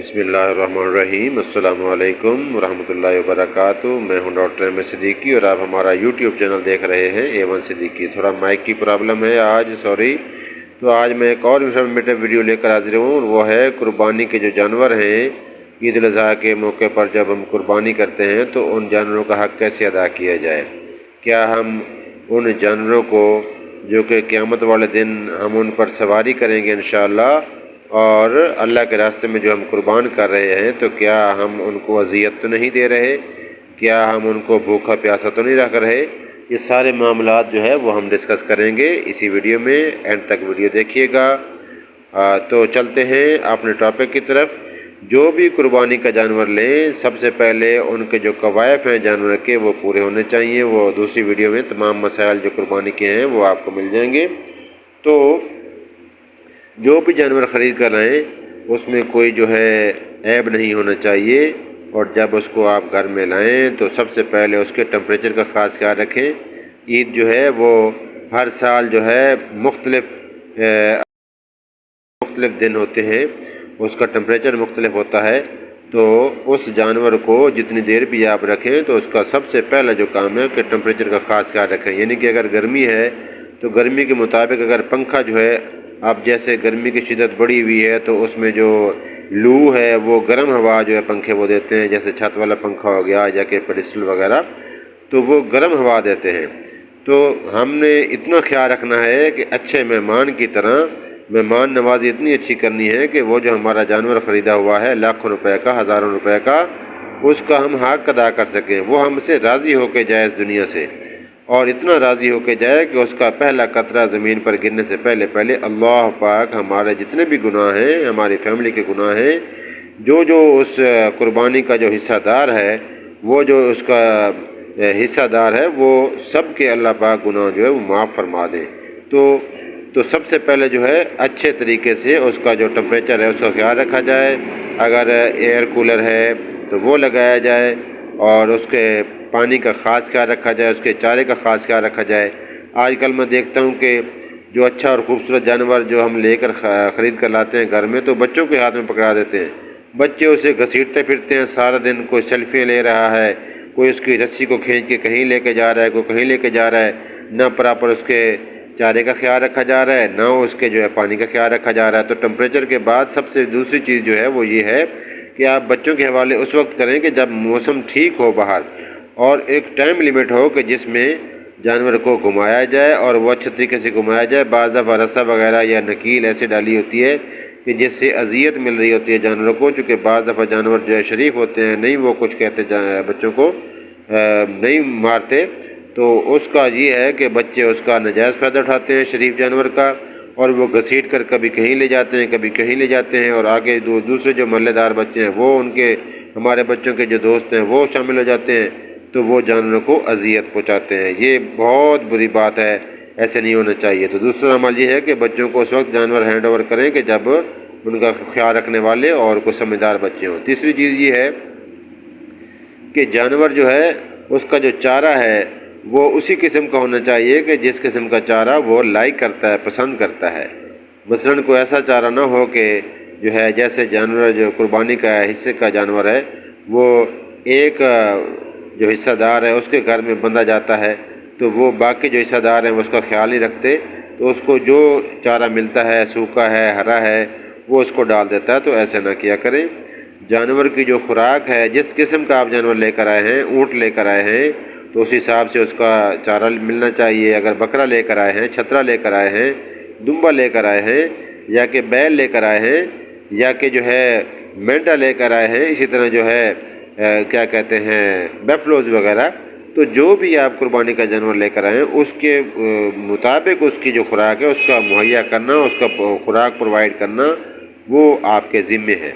بسم اللہ الرحمن الرحیم۔ السلام علیکم ورحمۃ اللہ وبرکاتہ۔ میں ہوں ڈاکٹر احمد صدیقی اور آپ ہمارا یوٹیوب چینل دیکھ رہے ہیں A1 صدیقی۔ تھوڑا مائک کی پرابلم ہے آج، سوری۔ تو آج میں ایک اور انفارمیٹیو ویڈیو لے کر حاضر ہوں، اور وہ ہے قربانی کے جو جانور ہیں، عید الاضحیٰ کے موقع پر جب ہم قربانی کرتے ہیں تو ان جانوروں کا حق کیسے ادا کیا جائے۔ کیا ہم ان جانوروں کو جو کہ قیامت والے دن ہم ان پر سواری کریں گے انشاءاللہ، اور اللہ کے راستے میں جو ہم قربان کر رہے ہیں، تو کیا ہم ان کو اذیت تو نہیں دے رہے؟ کیا ہم ان کو بھوکا پیاسا تو نہیں رکھ رہے؟ یہ سارے معاملات جو ہے وہ ہم ڈسکس کریں گے اسی ویڈیو میں، اینڈ تک ویڈیو دیکھیے گا۔ تو چلتے ہیں اپنے ٹاپک کی طرف۔ جو بھی قربانی کا جانور لیں، سب سے پہلے ان کے جو قوائف ہیں جانور کے وہ پورے ہونے چاہیے۔ وہ دوسری ویڈیو میں تمام مسائل جو قربانی کے ہیں وہ آپ کو مل جائیں گے۔ تو جو بھی جانور خرید کر لائیں اس میں کوئی جو ہے عیب نہیں ہونا چاہیے، اور جب اس کو آپ گھر میں لائیں تو سب سے پہلے اس کے ٹمپریچر کا خاص خیال رکھیں۔ عید جو ہے وہ ہر سال جو ہے مختلف دن ہوتے ہیں، اس کا ٹمپریچر مختلف ہوتا ہے۔ تو اس جانور کو جتنی دیر بھی آپ رکھیں تو اس کا سب سے پہلا جو کام ہے کہ ٹمپریچر کا خاص خیال رکھیں۔ یعنی کہ اگر گرمی ہے تو گرمی کے مطابق اگر پنکھا جو ہے، اب جیسے گرمی کی شدت بڑی ہوئی ہے تو اس میں جو لو ہے وہ گرم ہوا جو ہے پنکھے وہ دیتے ہیں، جیسے چھت والا پنکھا ہو گیا یا کہ پیڈسٹل وغیرہ، تو وہ گرم ہوا دیتے ہیں۔ تو ہم نے اتنا خیال رکھنا ہے کہ اچھے مہمان کی طرح مہمان نوازی اتنی اچھی کرنی ہے کہ وہ جو ہمارا جانور خریدا ہوا ہے لاکھوں روپے کا، ہزاروں روپے کا، اس کا ہم حق ادا کر سکیں، وہ ہم سے راضی ہو کے جائے اس دنیا سے، اور اتنا راضی ہو کے جائے کہ اس کا پہلا قطرہ زمین پر گرنے سے پہلے اللہ پاک ہمارے جتنے بھی گناہ ہیں، ہماری فیملی کے گناہ ہیں، جو اس قربانی کا جو حصہ دار ہے، وہ جو اس کا حصہ دار ہے، وہ سب کے اللہ پاک گناہ جو ہے وہ معاف فرما دیں۔ تو سب سے پہلے جو ہے اچھے طریقے سے اس کا جو ٹمپریچر ہے اس کا خیال رکھا جائے۔ اگر ایئر کولر ہے تو وہ لگایا جائے، اور اس کے پانی کا خاص خیال رکھا جائے، اس کے چارے کا خاص خیال رکھا جائے۔ آج کل میں دیکھتا ہوں کہ جو اچھا اور خوبصورت جانور جو ہم لے کر خرید کر لاتے ہیں گھر میں، تو بچوں کے ہاتھ میں پکڑا دیتے ہیں، بچے اسے گھسیٹتے پھرتے ہیں سارا دن، کوئی سیلفیاں لے رہا ہے، کوئی اس کی رسی کو کھینچ کے کہیں لے کے جا رہا ہے، کوئی کہیں لے کے جا رہا ہے، نہ پراپر اس کے چارے کا خیال رکھا جا رہا ہے، نہ اس کے جو ہے پانی کا خیال رکھا جا رہا ہے۔ تو ٹمپریچر کے بعد سب سے دوسری چیز جو ہے وہ یہ ہے کہ آپ بچوں کے حوالے اس وقت کریں کہ جب موسم ٹھیک ہو باہر، اور ایک ٹائم لیمٹ ہو کہ جس میں جانور کو گھمایا جائے، اور وہ اچھے طریقے سے گھمایا جائے۔ بعض دفعہ رسا وغیرہ یا نکیل ایسے ڈالی ہوتی ہے کہ جس سے اذیت مل رہی ہوتی ہے جانوروں کو، چونکہ بعض دفعہ جانور جو ہے شریف ہوتے ہیں، نہیں وہ کچھ کہتے بچوں کو نہیں مارتے، تو اس کا یہ ہے کہ بچے اس کا ناجائز فائدہ اٹھاتے ہیں شریف جانور کا، اور وہ گھسیٹ کر کبھی کہیں لے جاتے ہیں، کبھی کہیں لے جاتے ہیں، اور آگے دوسرے جو محلے دار بچے ہیں وہ ان کے ہمارے بچوں کے جو دوست ہیں وہ شامل ہو جاتے ہیں، تو وہ جانوروں کو اذیت پہنچاتے ہیں۔ یہ بہت بری بات ہے، ایسے نہیں ہونا چاہیے۔ تو دوسرا عمل یہ ہے کہ بچوں کو اس وقت جانور ہینڈ اوور کریں کہ جب ان کا خیال رکھنے والے اور کوئی سمجھدار بچے ہوں۔ تیسری چیز یہ ہے کہ جانور جو ہے اس کا جو چارہ ہے وہ اسی قسم کا ہونا چاہیے کہ جس قسم کا چارہ وہ لائک کرتا ہے، پسند کرتا ہے۔ مثلاً کوئی ایسا چارہ نہ ہو کہ جو ہے جیسے جانور جو قربانی کا حصے کا جانور ہے، وہ ایک جو حصہ دار ہے اس کے گھر میں بندھا جاتا ہے، تو وہ باقی جو حصہ دار ہیں وہ اس کا خیال نہیں رکھتے، تو اس کو جو چارہ ملتا ہے، سوکھا ہے، ہرا ہے، وہ اس کو ڈال دیتا ہے۔ تو ایسے نہ کیا کریں۔ جانور کی جو خوراک ہے، جس قسم کا آپ جانور لے کر آئے ہیں، اونٹ لے کر آئے ہیں تو اس حساب سے اس کا چارہ ملنا چاہیے۔ اگر بکرا لے کر آئے ہیں، چھترا لے کر آئے ہیں، دمبا لے کر آئے ہیں، یا کہ بیل لے کر آئے ہیں، یا کہ جو ہے مینڈا لے کر آئے ہیں، اسی طرح جو ہے کیا کہتے ہیں بیفلوز وغیرہ، تو جو بھی آپ قربانی کا جانور لے کر آئے ہیں اس کے مطابق اس کی جو خوراک ہے اس کا مہیا کرنا، اس کا خوراک پرووائڈ کرنا، وہ آپ کے ذمے ہے۔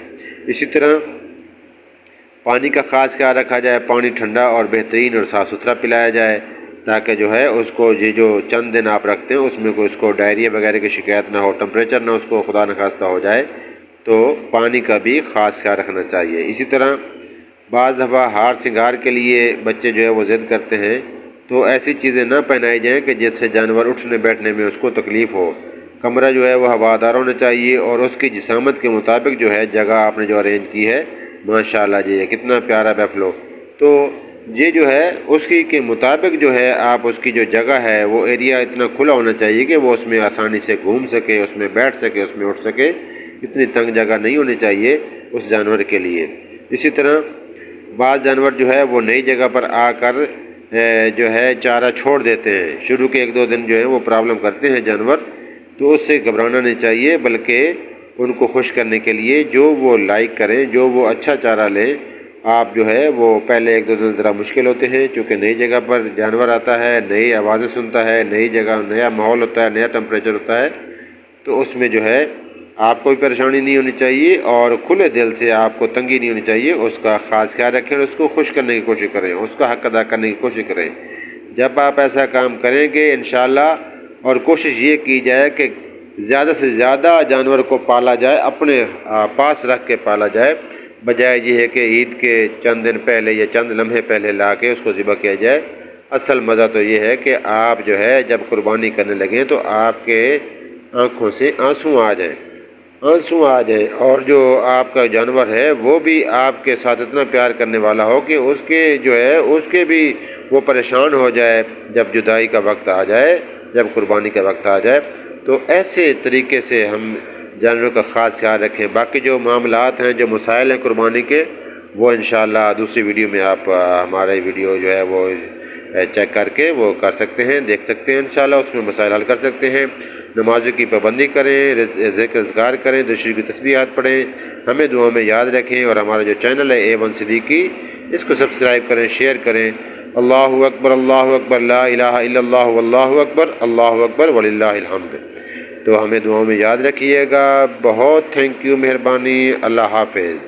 اسی طرح پانی کا خاص خیال رکھا جائے، پانی ٹھنڈا اور بہترین اور صاف ستھرا پلایا جائے، تاکہ جو ہے اس کو یہ جو چند دن آپ رکھتے ہیں اس میں کوئی اس کو ڈائریا وغیرہ کی شکایت نہ ہو، ٹمپریچر نہ اس کو خدا نخواستہ ہو جائے، تو پانی کا بھی خاص خیال رکھنا چاہیے۔ اسی طرح بعض دفعہ ہار سنگار کے لیے بچے جو ہے وہ ضد کرتے ہیں، تو ایسی چیزیں نہ پہنائی جائیں کہ جس سے جانور اٹھنے بیٹھنے میں اس کو تکلیف ہو۔ کمرہ جو ہے وہ ہوادار ہونا چاہیے اور اس کی جسامت کے مطابق جو ہے جگہ آپ نے جو ارینج کی ہے، ماشاءاللہ جی کتنا پیارا بیفلو، تو یہ جو ہے اس کی کے مطابق جو ہے آپ اس کی جو جگہ ہے وہ ایریا اتنا کھلا ہونا چاہیے کہ وہ اس میں آسانی سے گھوم سکے، اس میں بیٹھ سکے، اس میں اٹھ سکے، اتنی تنگ جگہ نہیں ہونی چاہیے اس جانور کے لیے۔ اسی طرح بعض جانور جو ہے وہ نئی جگہ پر آ کر جو ہے چارہ چھوڑ دیتے ہیں، شروع کے 1-2 دن جو ہے وہ پرابلم کرتے ہیں جانور، تو اس سے گھبرانا نہیں چاہیے، بلکہ ان کو خوش کرنے کے لیے جو وہ لائک کریں، جو وہ اچھا چارہ لیں، آپ جو ہے وہ پہلے 1-2 دن ذرا مشکل ہوتے ہیں چونکہ نئی جگہ پر جانور آتا ہے، نئی آوازیں سنتا ہے، نئی جگہ نیا ماحول ہوتا ہے، نیا ٹمپریچر ہوتا ہے، تو اس میں جو ہے آپ کو بھی پریشانی نہیں ہونی چاہیے اور کھلے دل سے آپ کو تنگی نہیں ہونی چاہیے، اس کا خاص خیال رکھیں اور اس کو خوش کرنے کی کوشش کریں، اس کا حق ادا کرنے کی کوشش کریں۔ جب آپ ایسا کام کریں گے انشاءاللہ، اور کوشش یہ کی جائے کہ زیادہ سے زیادہ جانور کو پالا جائے، اپنے پاس رکھ کے پالا جائے، بجائے یہ ہے کہ عید کے چند دن پہلے یا چند لمحے پہلے لا کے اس کو ذبح کیا جائے۔ اصل مزہ تو یہ ہے کہ آپ جو ہے جب قربانی کرنے لگیں تو آپ کے آنکھوں سے آنسو آ جائیں، اور جو آپ کا جانور ہے وہ بھی آپ کے ساتھ اتنا پیار کرنے والا ہو کہ اس کے جو ہے اس کے بھی وہ پریشان ہو جائے جب جدائی کا وقت آ جائے، جب قربانی کا وقت آ جائے۔ تو ایسے طریقے سے ہم جانوروں کا خاص خیال رکھیں۔ باقی جو معاملات ہیں، جو مسائل ہیں قربانی کے، وہ انشاءاللہ دوسری ویڈیو میں آپ ہمارے ویڈیو جو ہے وہ چیک کر کے وہ کر سکتے ہیں، دیکھ سکتے ہیں، انشاءاللہ اس میں مسائل حل کر سکتے ہیں۔ نمازوں کی پابندی کریں، ذکر اذکار کریں، درود کی تسبیحات پڑھیں، ہمیں دعاؤں میں یاد رکھیں، اور ہمارا جو چینل ہے A1 صدیقی، اس کو سبسکرائب کریں، شیئر کریں۔ اللہ اکبر، اللہ اکبر، لا الہ الا اللہ، واللہ اکبر، اللہ اکبر وللہ الحمد۔ تو ہمیں دعاؤں میں یاد رکھیے گا۔ بہت تھینک یو، مہربانی، اللہ حافظ۔